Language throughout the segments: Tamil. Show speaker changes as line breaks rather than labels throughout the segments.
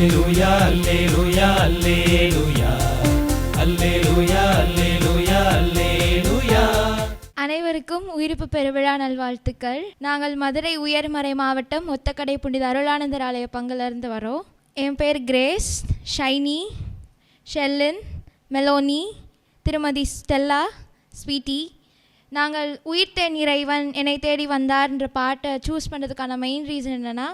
அல்லேலூயா அல்லேலூயா அல்லேலூயா அல்லேலூயா அல்லேலூயா அல்லேலூயா.
அனைவருக்கும் உயிர்ப்பு பெருவிழா நல்வாழ்த்துக்கள். நாங்கள் மதுரை உயர்மறை மாவட்டம் ஒத்தக்கடை புனித அருளானந்தர் ஆலய பங்கிலிருந்து வரோம். என் பேர் கிரேஸ், ஷைனி, ஷெல்லின், மெலோனி, திருமதி ஸ்டெல்லா, ஸ்வீட்டி. நாங்கள் உயிர்த்தேன் இறைவன் என்னை தேடி வந்தார்ன்ற பாட்டை சூஸ் பண்ணுறதுக்கான மெயின் ரீசன் என்னென்னா,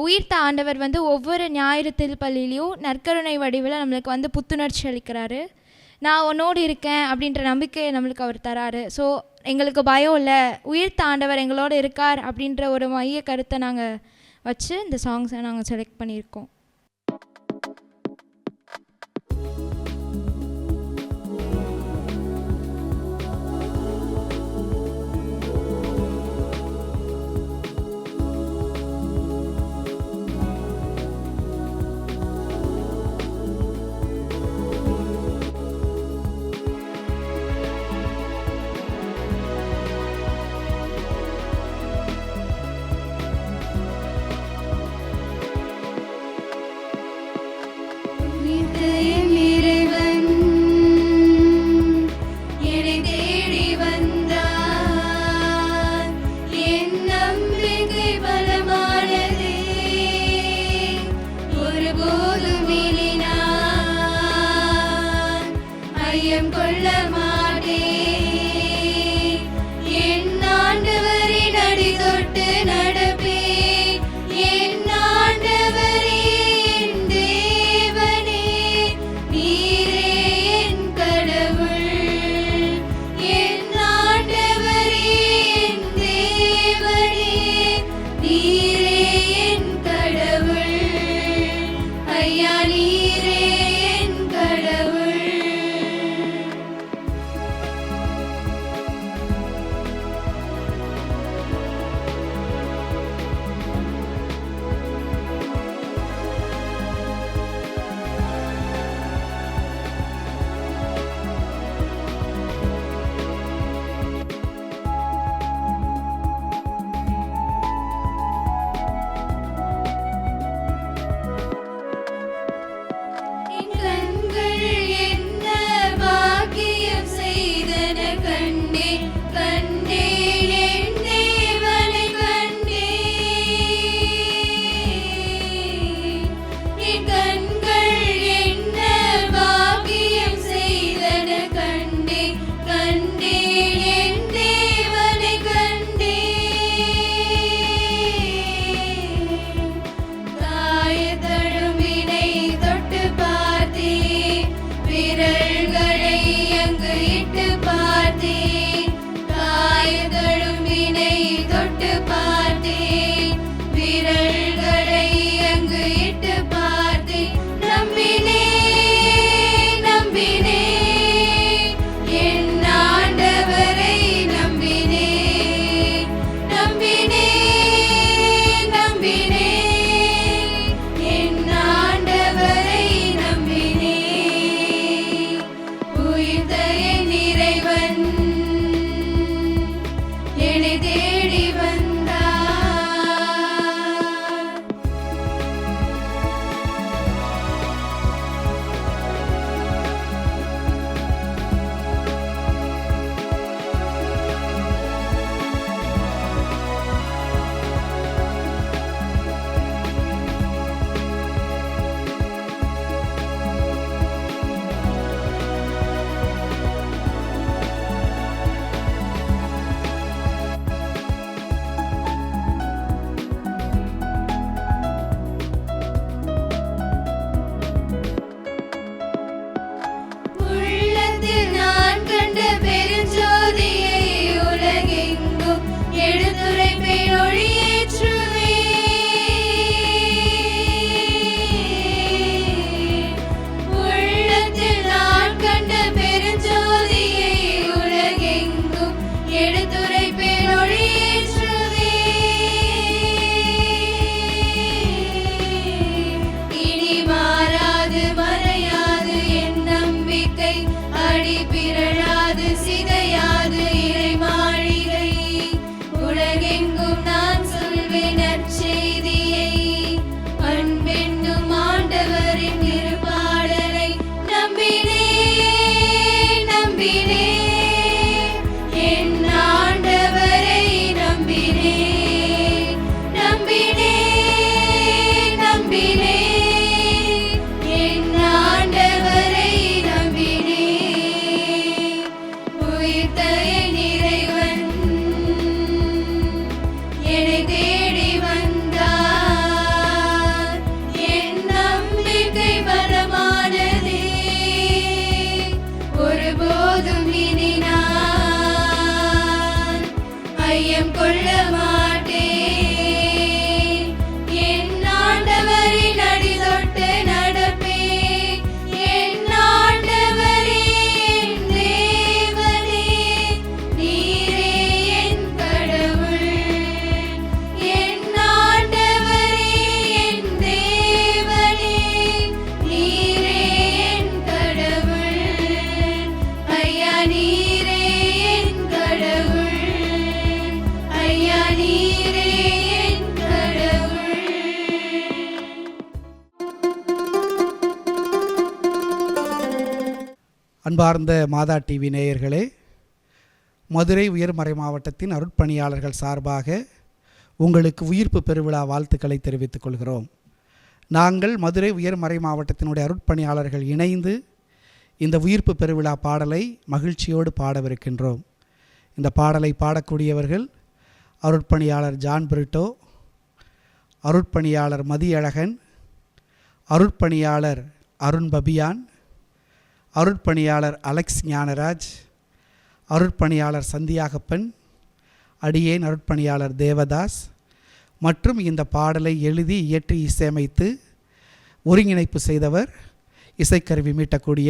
உயிர்த்த ஆண்டவர் ஒவ்வொரு ஞாயிறு திருப்பலிலையும் நற்கருணை வடிவில் நம்மளுக்கு புத்துணர்ச்சி அளிக்கிறாரு. நான் உன்னோடு இருக்கேன் அப்படின்ற நம்பிக்கையை நம்மளுக்கு அவர் தராரு. ஸோ எங்களுக்கு பயம் இல்லை, உயிர்த்த ஆண்டவர் எங்களோடு இருக்கார் அப்படின்ற ஒரு மைய கருத்தை நாங்கள் வச்சு இந்த சாங்ஸை நாங்கள் செலக்ட் பண்ணியிருக்கோம்.
உலகெங்கும் நான் சொல்வேன் நற்செய்தியை, அன்பென்னும் ஆண்ட உயிர்த்த என் இறைவன் என்னை தேடி வந்தார். என் நம்பிக்கை பலமானதே, ஒருபோதும் இனி நான் ஐயம் கொள்ள மாட்டேன். என் ஆண்டவரின் அடி தொட்டு நடப்பேன். என் ஆண்டவரே என் தேவனே, நீரே என் கடவுள். என் ஆண்டவரே என் தேவனே, நீரே என் கடவுள். ஐயா நீரே என் கடவுள். ஐயா நீரே என் கடவுள்.
அன்பார்ந்த மாதா டிவி நேயர்களே, மதுரை உயர்மறை மாவட்டத்தின் அருட்பணியாளர்கள் சார்பாக உங்களுக்கு உயிர்ப்பு பெருவிழா வாழ்த்துக்களை தெரிவித்துக் கொள்கிறோம். நாங்கள் மதுரை உயர்மறை மாவட்டத்தினுடைய அருட்பணியாளர்கள் இணைந்து இந்த உயிர்ப்பு பெருவிழா பாடலை மகிழ்ச்சியோடு பாடவிருக்கின்றோம். இந்த பாடலை பாடக்கூடியவர்கள் அருட்பணியாளர் ஜான் பிரிட்டோ, அருட்பணியாளர் மதியழகன், அருட்பணியாளர் அருண் பபியான், அருட்பணியாளர் அலெக்ஸ் ஞானராஜ், அருட்பணியாளர் சந்தியாகப்பன், அடியேன் அருட்பணியாளர் தேவதாஸ் மற்றும் இந்த பாடலை எழுதி இயற்றி இசையமைத்து ஒருங்கிணைப்பு செய்தவர் இசைக்கருவி மீட்டக்கூடிய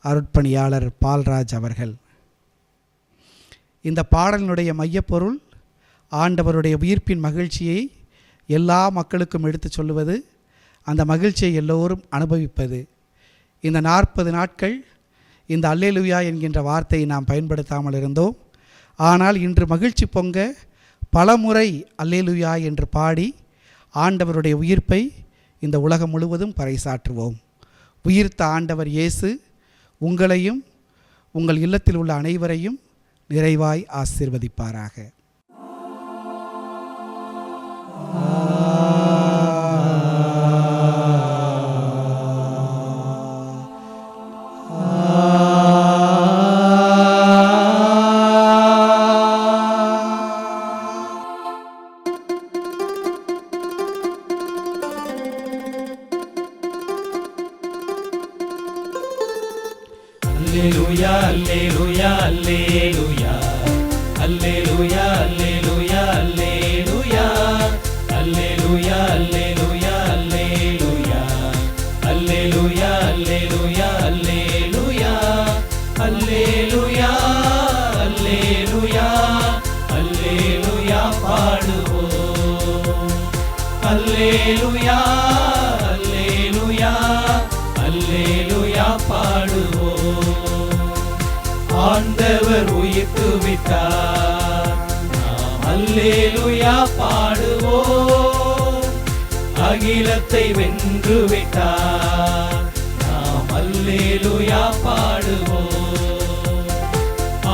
அருட்பணியாளர் பால்ராஜ் அவர்கள். இந்த பாடலினுடைய மையப்பொருள் ஆண்டவருடைய உயிர்ப்பின் மகிழ்ச்சியை எல்லா மக்களுக்கும் எடுத்து சொல்லுவது, அந்த மகிழ்ச்சியை எல்லோரும் அனுபவிப்பது. இந்த 40 நாட்கள் இந்த அல்லேலூயா என்கின்ற வார்த்தையை நாம் பயன்படுத்தாமல் இருந்தோம். ஆனால் இன்று மகிழ்ச்சி பொங்க பலமுறை அல்லேலூயா என்று பாடி ஆண்டவருடைய உயிர்ப்பை இந்த உலகம் முழுவதும் பறைசாற்றுவோம். உயிர்த்த ஆண்டவர் இயேசு உங்களையும் உங்கள் இல்லத்தில் உள்ள அனைவரையும் நிறைவாய் ஆசீர்வதிப்பாராக.
Alleluia, alleluia, alleluia. Alleluia, alleluia, alleluia. Alleluia, alleluia, alleluia. Alleluia, alleluia, alleluia. Alleluia, alleluia, alleluia பாடுவோம். Alleluia, alleluia, அல்லேலூயா பாடுவோம். ஆண்டவர் உயிர்த்து விட்டார், நாம் அல்லேலூயா பாடுவோம். அகிலத்தை வென்று விட்டார், நாம் அல்லேலூயா பாடுவோம்.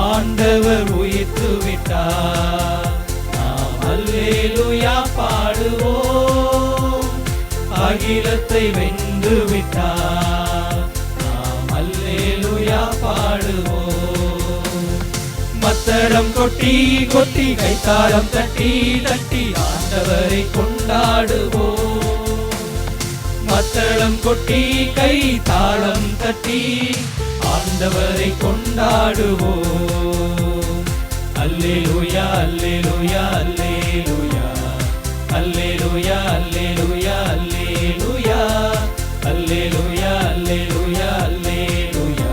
ஆண்டவர் உயிர்த்து விட்டார், நாம் அல்லேலூயா பாடுவோம். அகிலத்தை வென்று விட்டார், நாம் அல்லேலூயா பாடுவோம். மத்தளம் கொட்டி கொட்டி கைத்தாளம் தட்டி தட்டி ஆண்டவரை கொண்டாடுவோம். மத்தளம் கொட்டி கைத்தாளம் தட்டி ஆண்டவரை கொண்டாடுவோம். அல்லேலூயா, அல்லேலூயா, அல்லேலூயா. Alleluia, alleluia, alleluia. Alleluia, alleluia, alleluia.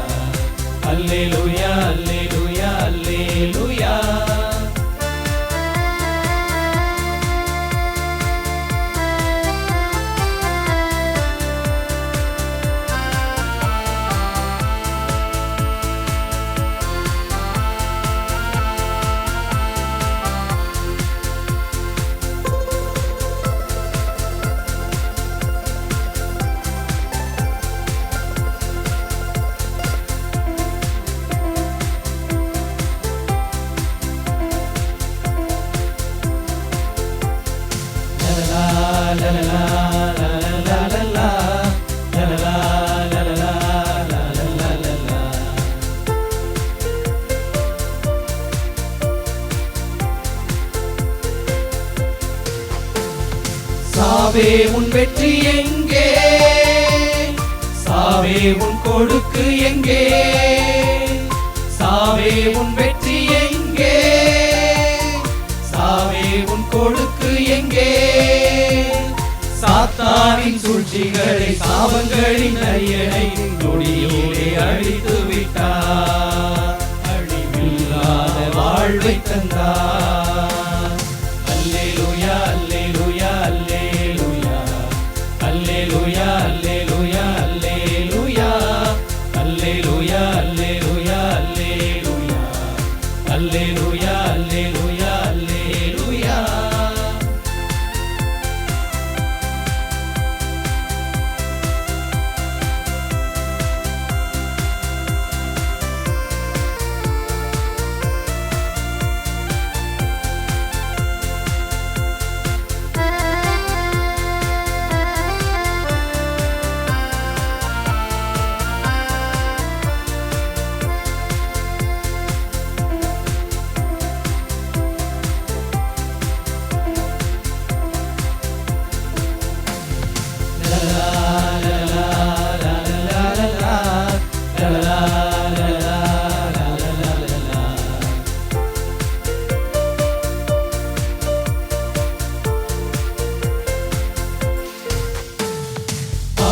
Alleluia, alleluia, alleluia. சாவே உன் வெற்றி எங்கே, சாவே உன் கொடுக்கு எங்கே, சாவே உன் வெற்றி எங்கே, சாவே உன் கொடுக்கு எங்கே. சாத்தானின் சூழ்ச்சிகளை சாபங்களின் அரியணை நொடியோடே அழித்து விட்டார், அழிவில்லாத வாழ்வை தந்தார். அல்லேலூயா அல்லேலூயா அல்லேலூயா அல்லேலூயா அல்லேலூயா அல்லேலூயா அல்லேலூயா அல்லேலூயா அல்லேலூயா அல்லேலூயா அல்லேலூயா அல்லேலூயா.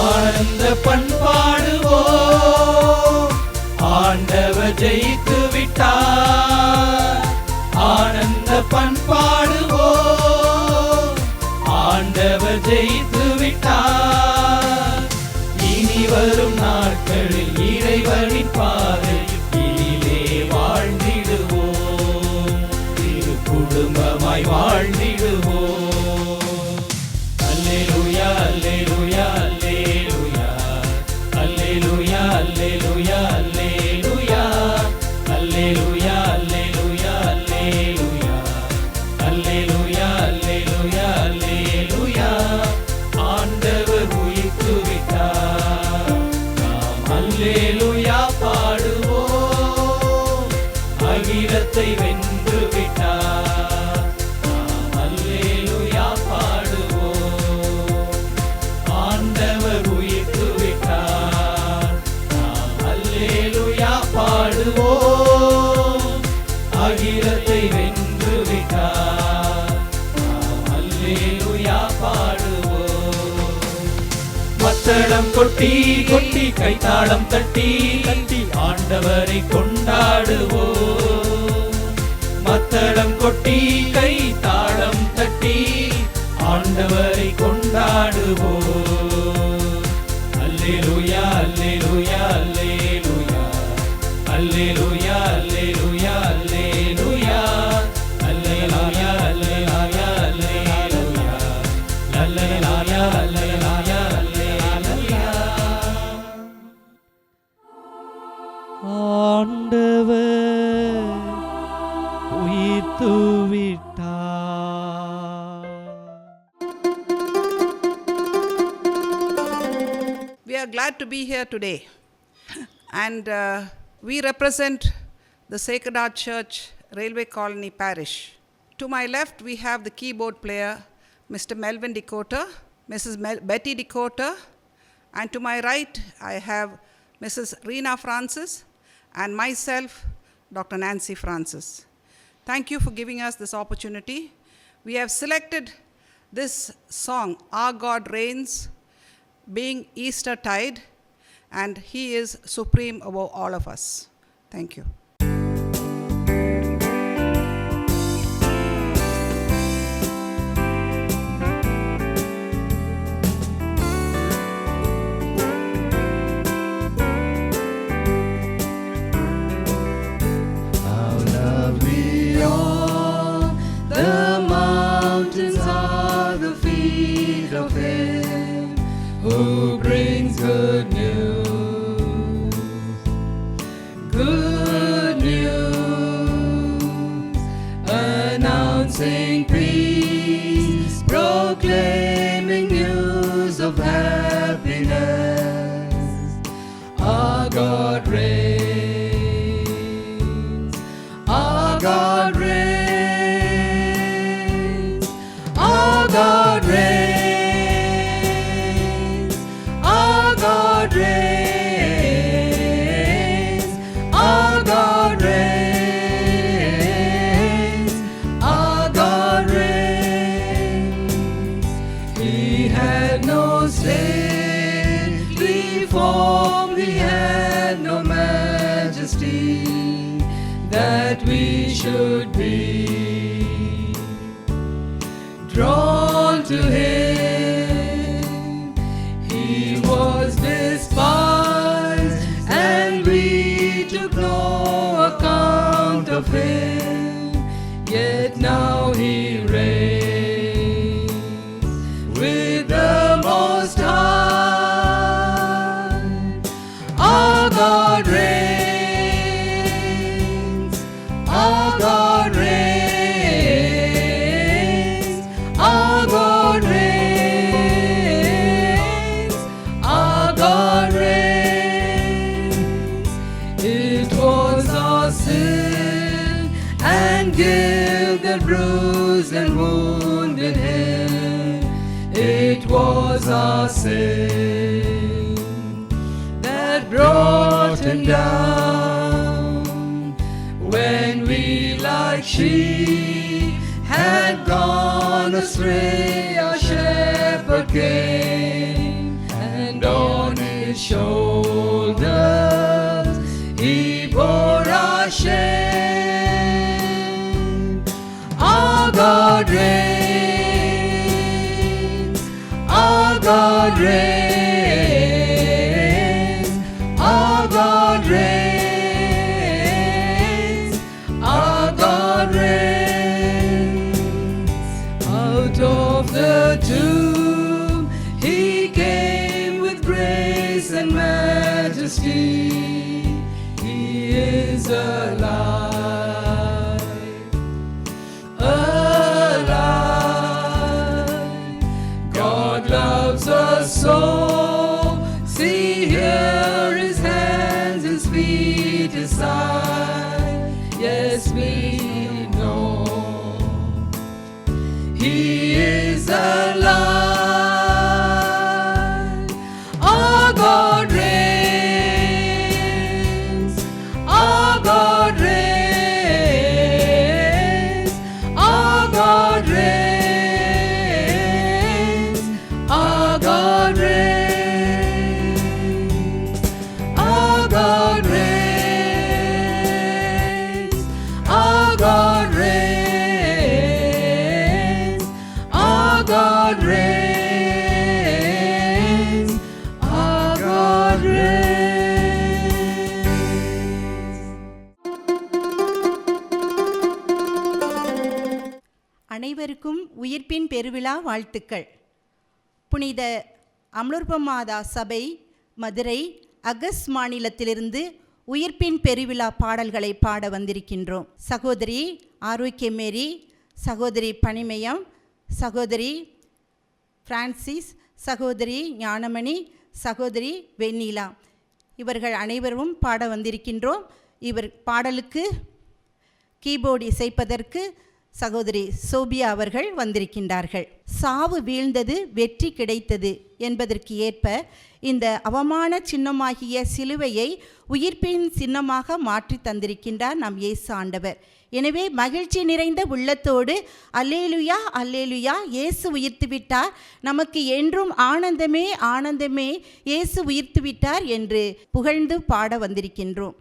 ஆனந்த பண்பாடுவோம், ஆண்டவர் ஜெயித்து விட்டார். ஆனந்த பண்பாடுவோம், ஆண்டவர் ஜெயித்து விட்டார். இனி வரும் நாட்களில் இறைவனின் பாதையிலே வாழ்ந்திடுவோம், திரு குடும்பமாய் வாழ்ந்திடுவோம். அல்லேலூயா அல்லேலூயா அல்லேலூயா அல்லேலூயா அல்லேலூயா அல்லேலூயா அல்லேலூயா அல்லேலூயா அல்லேலூயா அல்லேலூயா அல்லேலூயா. ஆண்டவர் உயிர்த்து விட்டார், நாம் அல்லேலூயா பாடுவோம். அகிலத்தை வென்று விட்டார், நாம் அல்லேலூயா பாடுவோம். ஆண்டவர் உயிர்த்து விட்டார், நாம் அல்லேலூயா பாடுவோம். அகிலத்தை வென்று விட்டார், நாம் அல்லேலூயா பாடுவோம். மத்தளம் கொட்டி கொட்டி கைத்தாளம் தட்டி தட்டி ஆண்டவரை கொண்டாடுவோம். மத்தளம் கொட்டி கைத்தாளம் தட்டி ஆண்டவரை கொண்டாடுவோம். அல்லேலூயா அல்லேலூயா அல்லேலூயா அல்லேலூயா அல்லேலூயா அல்லேலூயா அல்லேலூயா அல்லேலூயா அல்லேலூயா அல்லேலூயா அல்லேலூயா அல்லேலூயா. ஆண்டவர் உயிர்த்து விட்டார்.
We are glad to be here today, and we represent the Sacred Heart Church, Railway Colony Parish. To my left, we have the keyboard player, Mr. Melvin Dakota, Mrs. Betty Dakota, and to my right, I have Mrs. Rena Francis, and myself, Dr. Nancy Francis. Thank you for giving us this opportunity. We have selected this song, Our God Reigns, being Easter tide, and He is supreme above all of us. Thank you.
How lovely are the mountains are the feet of Him who brings good news, good news, announcing peace, proclaiming news of happiness. Our God reigns, our God reigns, our God reigns. should be drawn to Him. He was despised, and we took no account of Him. Yet now He reigns with the Most High. Our God reigns. Our God reigns. Our God reigns. Our God reigns. It was our sin and guilt that bruised and wounded Him. It was our sin that brought Him down. When we like sheep had gone astray, our shepherd came, and on His shoulders He bore our shame. Our God reigns. Our God reigns. Our God reigns. Our God reigns. Out of the tomb He came with grace and majesty. He is alive. Alive. God loves us so. See here His hands, His feet, His side. Yes, we know He is alive. Our God reigns. Our God reigns. Our God reigns. Our God reigns. Our God reigns. Our God reigns. Our God reigns. Our God reigns.
அனைவருக்கும் உயிர்ப்பின் பெருவிழா வாழ்த்துக்கள். புனித அமலோற்பமாதா சபை மதுரை அகஸ் மாநிலத்திலிருந்து உயிர்ப்பின் பெருவிழா பாடல்களை பாட வந்திருக்கின்றோம். சகோதரி ஆரோக்கியமேரி, சகோதரி பனிமயம், சகோதரி பிரான்சிஸ், சகோதரி ஞானமணி, சகோதரி வெண்ணிலா, இவர்கள் அனைவரும் பாட வந்திருக்கின்றோம். இவர் பாடலுக்கு கீபோர்டு இசைப்பதற்கு சகோதரி சோபியா அவர்கள் வந்திருக்கின்றார்கள். சாவு வீழ்ந்தது, வெற்றி கிடைத்தது என்பதற்கு ஏற்ப இந்த அவமான சின்னமாகிய சிலுவையை உயிர்ப்பின் சின்னமாக மாற்றி தந்திருக்கின்றார் நம் இயேசு ஆண்டவர். எனவே மகிழ்ச்சி நிறைந்த உள்ளத்தோடு அல்லேலுயா அல்லேலுயா, இயேசு உயிர்த்து விட்டார், நமக்கு என்றும் ஆனந்தமே ஆனந்தமே, இயேசு உயிர்த்து விட்டார் என்று புகழ்ந்து பாட வந்திருக்கின்றோம்.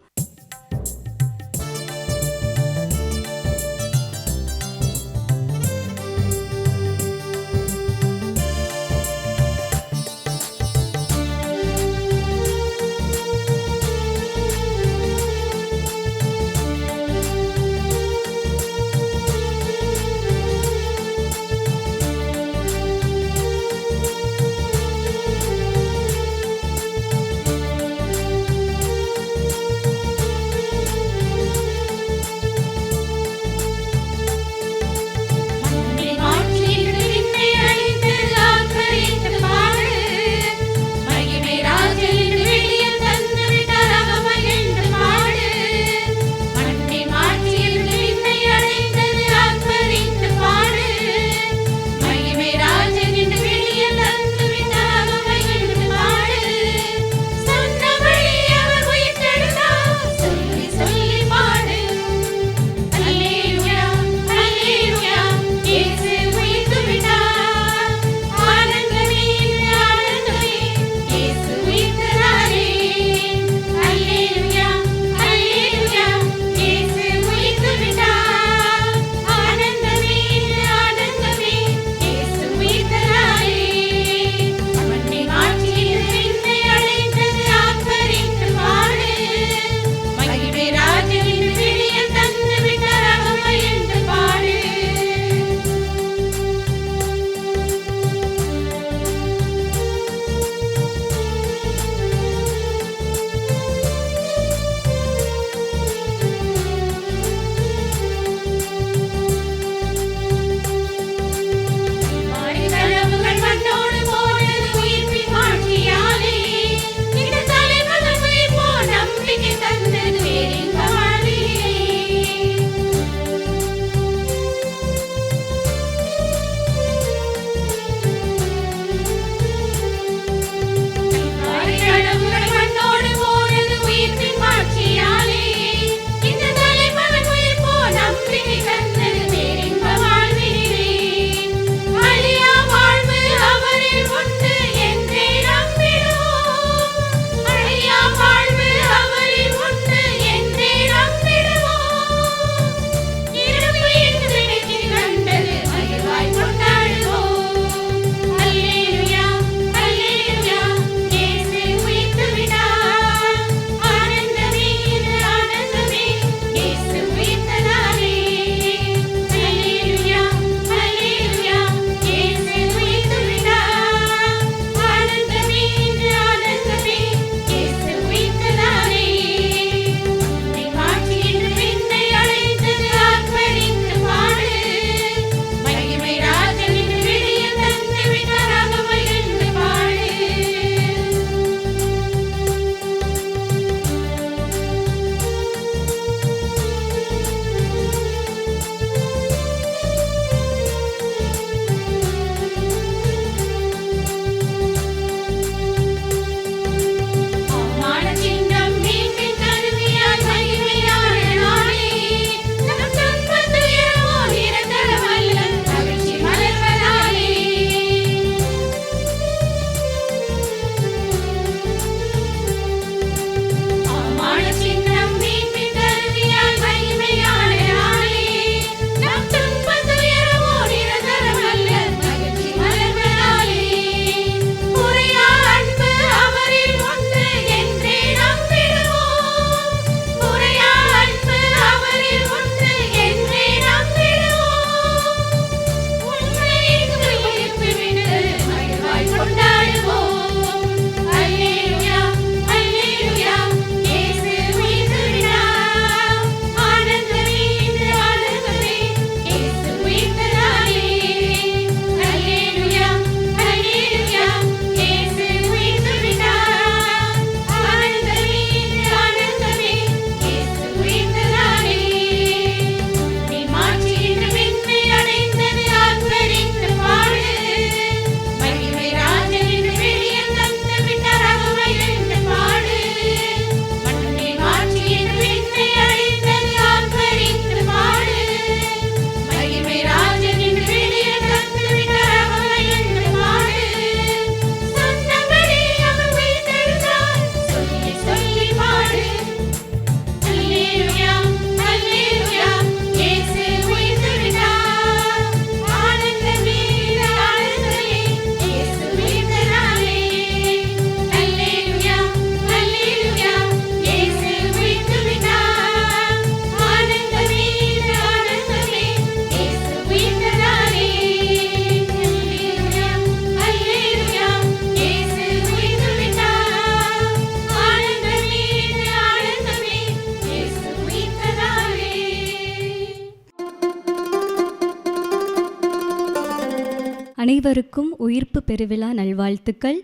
அனைவருக்கும் உயிர்ப்பு பெருவிழா நல்வாழ்த்துக்கள்.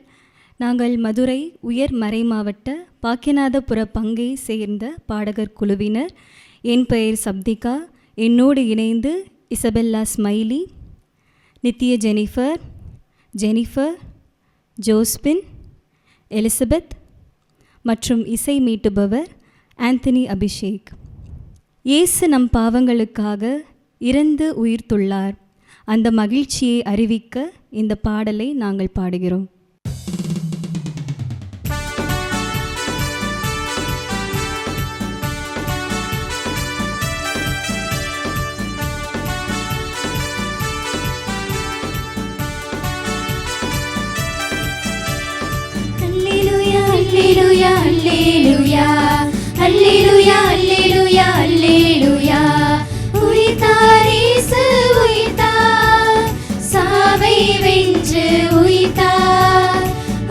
நாங்கள் மதுரை உயர் மறை மாவட்ட பாக்கியநாதபுர பங்கை சேர்ந்த பாடகர் குழுவினர். என் பெயர் சப்திகா. என்னோடு இணைந்து இசபெல்லா ஸ்மைலி, நித்ய ஜெனிஃபர், ஜோஸ்பின், எலிசபெத் மற்றும் இசை மீட்டுபவர் ஆந்தனி அபிஷேக். இயேசு நம் பாவங்களுக்காக இறந்து உயிர்த்துள்ளார். அந்த மகிழ்ச்சியை அறிவிக்க இந்த பாடலை நாங்கள் பாடுகிறோம்.
அல்லேலூயா அல்லேலூயா அல்லேலூயா அல்லேலூயா அல்லேலூயா. உயிர்த்தார் இயேசு உயிர்த்தார், சாவை வென்று உயிர்த்தார்.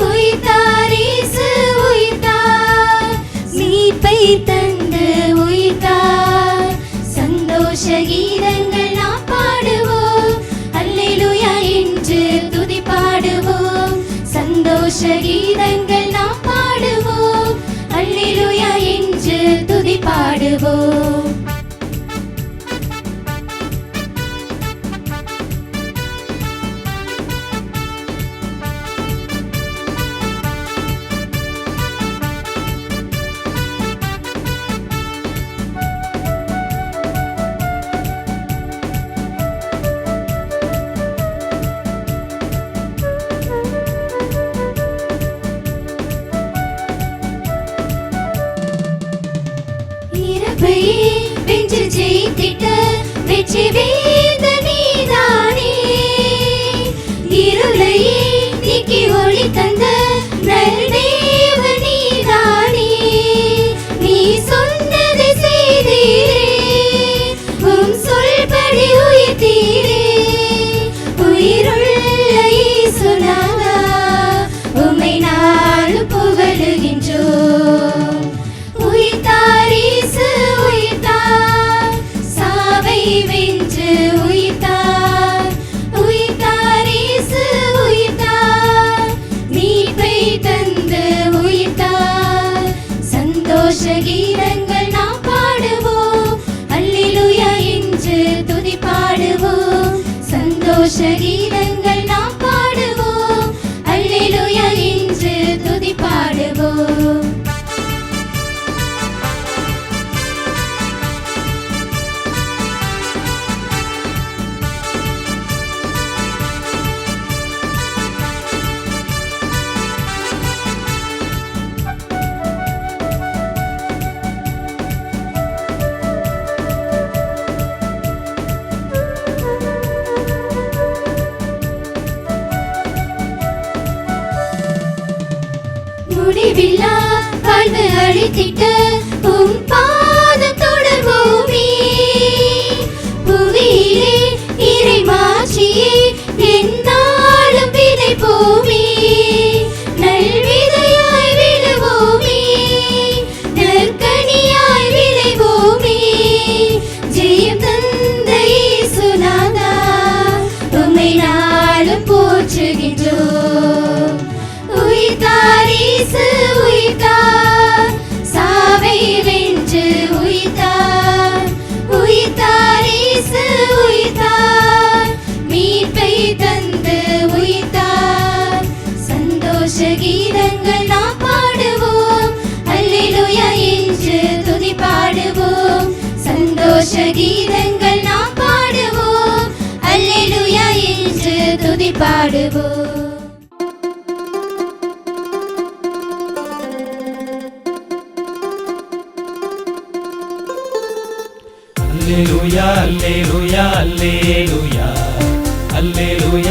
உயிர்த்தார் இயேசு உயிர்த்தார், மீட்பை தந்து உயிர்த்தார். சந்தோஷ கீதங்கள் நாம் பாடுவோம், அல்லேலூயா என்று துதி பாடுவோம். சந்தோஷ கீதங்கள் நாம் பாடுவோம், அல்லேலூயா என்று துதி பாடுவோம். வென்று ஜெயித்திட்ட வெற்றி வேந்த நீதானே. இருளை நீக்கி ஒளி தந்த நல்தேவ நீதானே. நீ சொன்னதை செய்தீரே, உம் சொல்படி உயிர்த்தீரே. உயிருள்ள இயேசுநாதா, உம்மை நாளும் புகழுகின்றோம். உயிர்த்தார் இயேசு உயிர்த்தார், சாவை வென்று உயிர்த்தார். உயிர்த்தார் இயேசு உயிர்த்தார், மீட்பை தந்து உயிர்த்தார். சந்தோஷ கீதங்கள் நாம் பாடுவோம், அல்லேலூயா என்று துதி பாடுவோம். சந்தோஷ கீதங்கள் நாம் பாடுவோம், அல்லேலூயா என்று துதி பாடுவோம். முடிவில்லா வாழ்வு அழித்திட்டு உம் பாதம் தொடர்வோமே. புவியிலே இறை மாட்சியே எந்நாளும் விதைப்போமே. நல்விதையாய் விழுவோமே, நற்கனியாய் விளைவோமே. ஜெயம் தந்த இயேசுநாதா, உம்மை நாளும் போற்றுகின்றோம். உயிர்த்தார் இயேசு உயிர்த்தார், சாவை வென்று உயிர்த்தார். உயிர்த்தார் இயேசு உயிர்த்தார், மீட்பை தந்து உயிர்த்தார். சந்தோஷ கீதங்கள் நாம் பாடுவோம், அல்லேலூயா என்று துதி பாடுவோம். சந்தோஷ கீதங்கள் நாம் பாடுவோம், அல்லேலூயா என்று துதி பாடுவோம்.
Alleluia, alleluia, alleluia, alleluia.